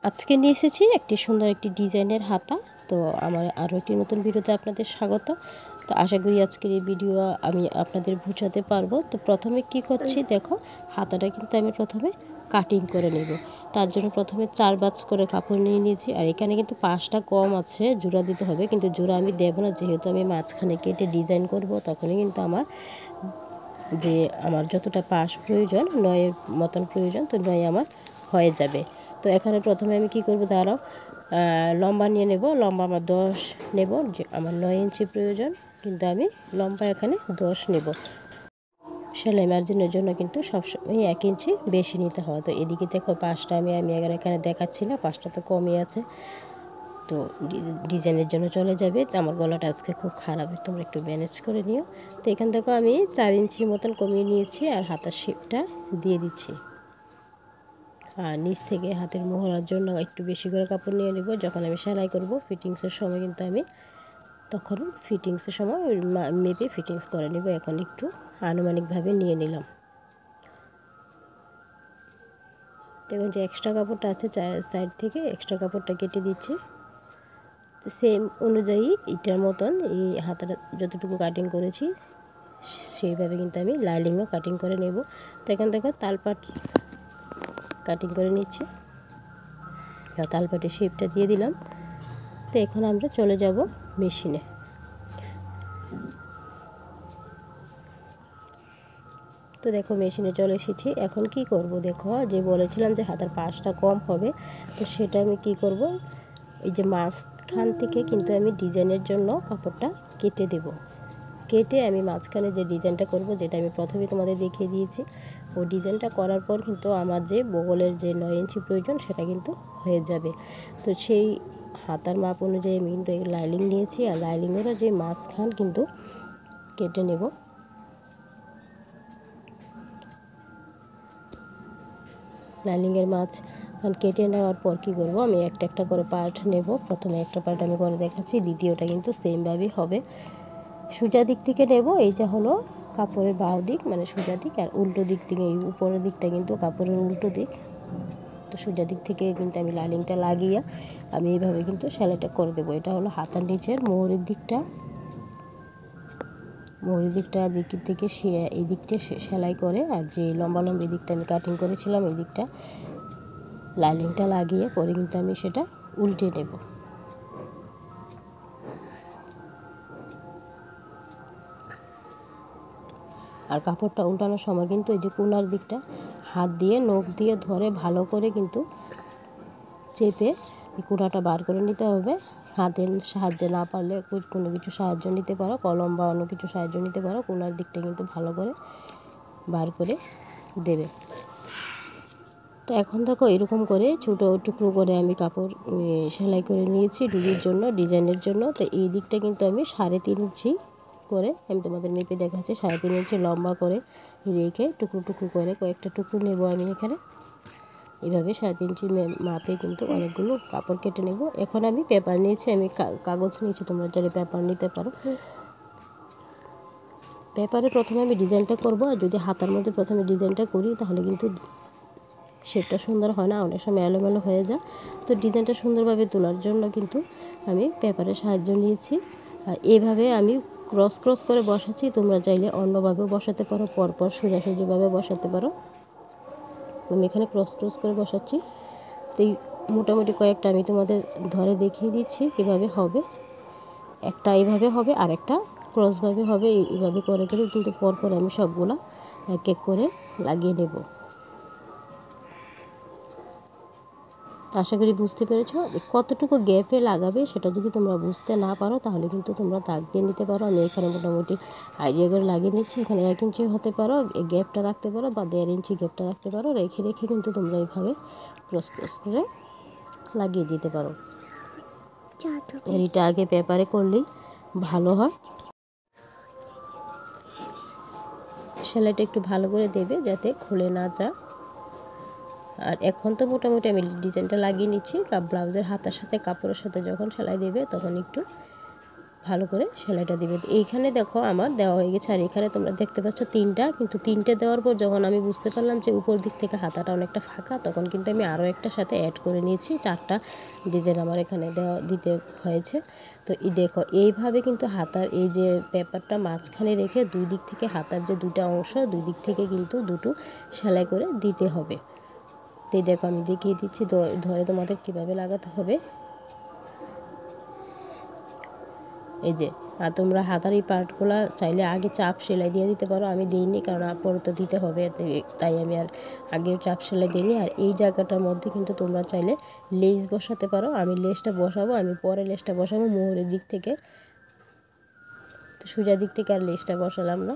আজকে নিয়ে এসেছি একটি সুন্দর একটি ডিজাইনের হাতা। তো আমার আরও একটি নতুন ভিডিওতে আপনাদের স্বাগত। তো আশা করি আজকের এই ভিডিও আমি আপনাদের বোঝাতে পারবো। তো প্রথমে কি করছি দেখো, হাতাটা কিন্তু আমি প্রথমে কাটিং করে নেব। তার জন্য প্রথমে 4 ভাঁজ করে কাপড় নিয়ে নিয়েছি। আর এখানে কিন্তু পাশটা কম আছে, জোড়া দিতে হবে, কিন্তু জোড়া আমি দেব না, যেহেতু আমি মাঝখানে কেটে ডিজাইন করব। তখনই কিন্তু আমার যতটা পাশ প্রয়োজন, 9-এর মতন প্রয়োজন, তো 9 আমার হয়ে যাবে। তো এখানে প্রথমে আমি কি করব, দাঁড়াও, লম্বা নিয়ে নেব। লম্বা আমার 10 নেব, যে আমার 9 ইঞ্চি প্রয়োজন, কিন্তু আমি লম্বা এখানে 10 নেব। সেলাই মার্জিনের জন্য কিন্তু সবসময় 1 ইঞ্চি বেশি নিতে হয়। তো এদিকে দেখো পাশটা আমি এখানে দেখাচ্ছি না, পাশটা তো কমই আছে। তো ডিজাইনের জন্য চলে যাবে। তো আমার গলাটা আজকে খুব খারাপ, তোমরা একটু ম্যানেজ করে নিও। তো এখান থেকে আমি 4 ইঞ্চি মতন কমিয়ে নিয়েছি, আর হাতার শেপটা দিয়ে দিচ্ছি। আর নিচ থেকে হাতের মোহরার জন্য একটু বেশি করে কাপড় নিয়ে নেব। যখন আমি সেলাই করব ফিটিংসের সময় কিন্তু আমি তখন ফিটিংসের সময় মেপে ফিটিংস করে নেব। এখন একটু আনুমানিকভাবে নিয়ে নিলাম। দেখুন যে এক্সট্রা কাপড়টা আছে সাইড থেকে, এক্সট্রা কাপড়টা কেটে দিচ্ছি। তো সেম অনুযায়ী এটার মতন এই হাতাটা যতটুকু কাটিং করেছি সেইভাবে কিন্তু আমি লাইনিংও কাটিং করে নেব। তো এখান থেকে তালপাট কাটিং করে নিচ্ছি, তালপাটের শেপটা দিয়ে দিলাম। তো এখন আমরা চলে যাব মেশিনে। তো দেখো মেশিনে চলে এসেছি। এখন কি করব দেখো, যে বলেছিলাম যে হাতার পাশটা কম হবে, তো সেটা আমি কি করব, এই যে মাঝখান থেকে কিন্তু আমি ডিজাইনের জন্য কাপড়টা কেটে দেব। কেটে আমি মাঝখানে যে ডিজাইনটা করব, যেটা আমি প্রথমে তোমাদের দেখিয়ে দিয়েছি, ওই ডিজাইনটা করার পর কিন্তু আমার যে বগলের যে 9 ইঞ্চি প্রয়োজন সেটা কিন্তু হয়ে যাবে। তো সেই হাতার মাপ অনুযায়ী আমি কিন্তু লাইনিং নিয়েছি, আর লাইনিংয়েরও যে মাঝখান কিন্তু কেটে নেব। লাইনিংয়ের মাঝখান কেটে নেওয়ার পর কী করব, আমি একটা একটা করে পার্ট নেব। প্রথমে একটা পার্ট আমি করে দেখাচ্ছি, দ্বিতীয়টা কিন্তু সেমভাবেই হবে। সোজা দিক থেকে নেব, এই যে হলো কাপড়ের বাঁ দিক, মানে সোজা দিক, আর উল্টো দিক থেকে এই উপরের দিকটা কিন্তু কাপড়ের উল্টো দিক। তো সোজা দিক থেকে কিন্তু আমি লাইনিংটা লাগিয়ে আমি এইভাবে কিন্তু সেলাইটা করে দেবো। এটা হলো হাতার নিচের মোহরের দিকটা। মোহরের দিক থেকে এই দিকটা সেলাই করে, আর যে লম্বি দিকটা আমি কাটিং করেছিলাম এই দিকটা লাইনিংটা লাগিয়ে পরে কিন্তু আমি সেটা উল্টে নেব। আর কাপড়টা উল্টানোর সময় কিন্তু এই যে কোনার দিকটা হাত দিয়ে নখ দিয়ে ধরে ভালো করে কিন্তু চেপে এই কোনাটা বার করে নিতে হবে। হাতের সাহায্যে না পারলে কোনো কিছু সাহায্য নিতে পারো, কলম বা অন্য কিছু সাহায্য নিতে পারো। কোনার দিকটা কিন্তু ভালো করে বার করে দেবে। তো এখন দেখো এরকম করে ছোটো টুকরো করে আমি কাপড় সেলাই করে নিয়েছি ডুবির জন্য, ডিজাইনের জন্য। তো এই দিকটা কিন্তু আমি 3.5 ইঞ্চি করে আমি তোমাদের মেপে দেখাচ্ছি। 3.5 ইঞ্চি লম্বা করে রেখে টুকরো টুকরো করে কয়েকটা টুকরো নেব আমি এখানে। এভাবে 3.5 ইঞ্চি মাপে কিন্তু অনেকগুলো কাপড় কেটে নেব। এখন আমি পেপার নিয়েছি, আমি কাগজ নিয়েছি, তোমরা চাইলে পেপার নিতে পারো। পেপারে প্রথমে আমি ডিজাইনটা করব, আর যদি হাতার মধ্যে প্রথমে ডিজাইনটা করি তাহলে কিন্তু শেপটা সুন্দর হয় না, অনেক সময় এলোমেলো হয়ে যায়। তো ডিজাইনটা সুন্দরভাবে তোলার জন্য কিন্তু আমি পেপারের সাহায্য নিয়েছি। আর এইভাবে আমি ক্রস করে বসাচ্ছি। তোমরা চাইলে অন্যভাবেও বসাতে পারো, পরপর সোজাসুজিভাবে বসাতে পারো। আমি এখানে ক্রস করে বসাচ্ছি। তো এই মোটামুটি কয়েকটা আমি তোমাদের ধরে দেখিয়ে দিচ্ছি কীভাবে হবে। একটা এইভাবে হবে, আর একটা ক্রসভাবে হবে। এইভাবে করে কিন্তু পরপর আমি সবগুলা এক এক করে লাগিয়ে নেব। আশা করি বুঝতে পেরেছ। কতটুকু গ্যাপে লাগাবে সেটা যদি তোমরা বুঝতে না পারো তাহলে কিন্তু তোমরা দাগ দিয়ে নিতে পারো। আমি এখানে মোটামুটি আইডিয়া করে লাগিয়ে নিচ্ছি। এখানে 1 ইঞ্চি হতে পারো গ্যাপটা রাখতে পারো, বা 1.5 ইঞ্চি গ্যাপটা রাখতে পারো। রেখে কিন্তু তোমরা এইভাবে ক্রস করে লাগিয়ে দিতে পারো। এটা আগে পেপারে করলেই ভালো হয়। সেলাইটা একটু ভালো করে দেবে যাতে খুলে না যায়। আর এখন তো মোটামুটি আমি ডিজাইনটা লাগিয়ে নিচ্ছি। ব্লাউজের হাতার সাথে কাপড়ের সাথে যখন সেলাই দেবে তখন একটু ভালো করে সেলাইটা দিবে। এইখানে দেখো আমার দেওয়া হয়ে গেছে, আর এখানে তোমরা দেখতে পাচ্ছ 3টা, কিন্তু 3টে দেওয়ার পর যখন আমি বুঝতে পারলাম যে উপর দিক থেকে হাতাটা অনেকটা ফাঁকা, তখন কিন্তু আমি আরও একটা সাথে অ্যাড করে নিয়েছি। 4টা ডিজাইন আমার এখানে দিতে হয়েছে। তো দেখো এইভাবে কিন্তু হাতার এই যে পেপারটা মাঝখানে রেখে দুই দিক থেকে হাতার যে দুইটা অংশ, দুই দিক থেকে কিন্তু দুটো সেলাই করে দিতে হবে। তো দেখো আমি দেখিয়ে দিচ্ছি ধরে তোমাদের কিভাবে লাগাতে হবে। এই যে, আর তোমরা হাতার এই পার্টগুলো চাইলে আগে চাপ সেলাই দিয়ে দিতে পারো, আমি দিইনি কারণ পরে তো দিতে হবে, তাই আমি আর আগে চাপ সেলাই দিইনি। আর এই জায়গাটার মধ্যে কিন্তু তোমরা চাইলে লেস বসাতে পারো, আমি লেসটা বসাবো, আমি পরে লেসটা বসাবো মোহরের দিক থেকে, তো সোজা দিক থেকে আর লেসটা বসালাম না।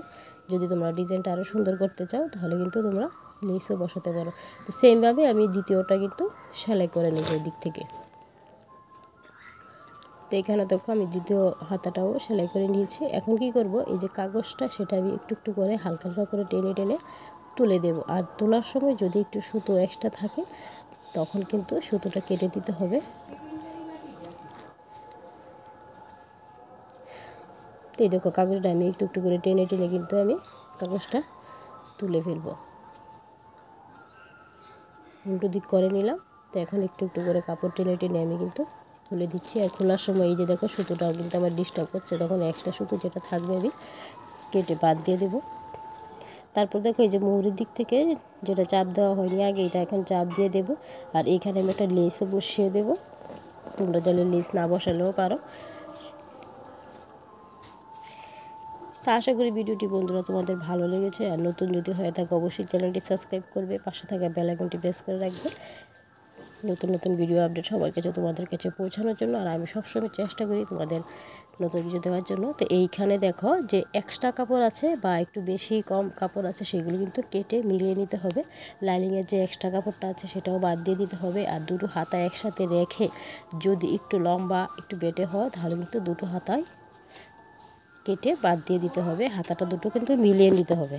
যদি তোমরা ডিজাইনটা আরও সুন্দর করতে চাও তাহলে কিন্তু তোমরা লেসও বসাতে পারো। তো সেমভাবে আমি দ্বিতীয়টা কিন্তু সেলাই করে নেব এই দিক থেকে। তো এখানে দেখো আমি দ্বিতীয় হাতাটাও সেলাই করে নিয়েছি। এখন কি করব, এই যে কাগজটা সেটা আমি একটু একটু করে হালকা হালকা করে টেনে টেনে তুলে দেব। আর তোলার সময় যদি একটু সুতো এক্সট্রা থাকে তখন কিন্তু সুতোটা কেটে দিতে হবে। তো এই দেখো কাগজটা আমি একটু একটু করে টেনে টেনে কিন্তু আমি কাগজটা তুলে ফেলবো। উল্টো দিক করে নিলাম। তো এখন একটু একটু করে কাপড় টেনে টেনে আমি কিন্তু খুলে দিচ্ছি। আর খোলার সময় এই যে দেখো সুতোটাও কিন্তু আমার ডিস্টার্ব করছে, তখন এক্সট্রা সুতো যেটা থাকবে আমি কেটে বাদ দিয়ে দেবো। তারপর দেখো এই যে মুহুরির দিক থেকে যেটা চাপ দেওয়া হয়নি আগে, এটা এখন চাপ দিয়ে দেব। আর এইখানে আমি একটা লেসও বসিয়ে দেব, তোমরা চাইলে লেস না বসালেও পারো। তা আশা করি ভিডিওটি বন্ধুরা তোমাদের ভালো লেগেছে। আর নতুন যদি হয়ে থাকে অবশ্যই চ্যানেলটি সাবস্ক্রাইব করবে, পাশে থাকা বেল আইকনটি প্রেস করে রাখবে নতুন নতুন ভিডিও আপডেট সবার কাছে তোমাদের কাছে পৌঁছানোর জন্য। আর আমি সবসময় চেষ্টা করি তোমাদের নতুন কিছু দেওয়ার জন্য। তো এইখানে দেখো যে এক্সট্রা কাপড় আছে বা একটু বেশি কম কাপড় আছে সেগুলো কিন্তু কেটে মিলিয়ে নিতে হবে। লাইনিংয়ের যে এক্সট্রা কাপড়টা আছে সেটাও বাদ দিয়ে দিতে হবে। আর দুটো হাতা একসাথে রেখে যদি একটু লম্বা একটু বেটে হয় তাহলে কিন্তু দুটো হাতায় কেটে বাদ দিয়ে দিতে হবে, হাতাটা দুটো কিন্তু মিলিয়ে নিতে হবে।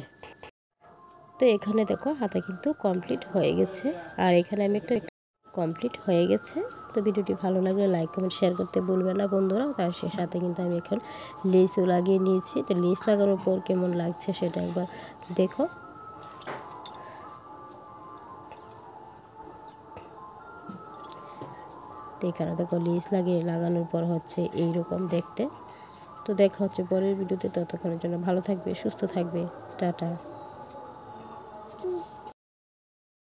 তো এখানে দেখো হাতা কিন্তু কমপ্লিট হয়ে গেছে। আর এখানে আমি একটা কমপ্লিট হয়ে গেছে। তো ভিডিওটি ভালো লাগলে লাইক কমেন্ট শেয়ার করতে ভুলবে না বন্ধুরা। তার সাথে কিন্তু আমি এখন লেসও লাগিয়ে নিয়েছি। তো লেস লাগানোর পর কেমন লাগছে সেটা একবার দেখো। তো এখানে দেখো লেস লাগানোর পর হচ্ছে এইরকম দেখতে। তো দেখা হচ্ছে পরের ভিডিওতে, ততক্ষণের জন্য ভালো থাকবে, সুস্থ থাকবে, টাটা।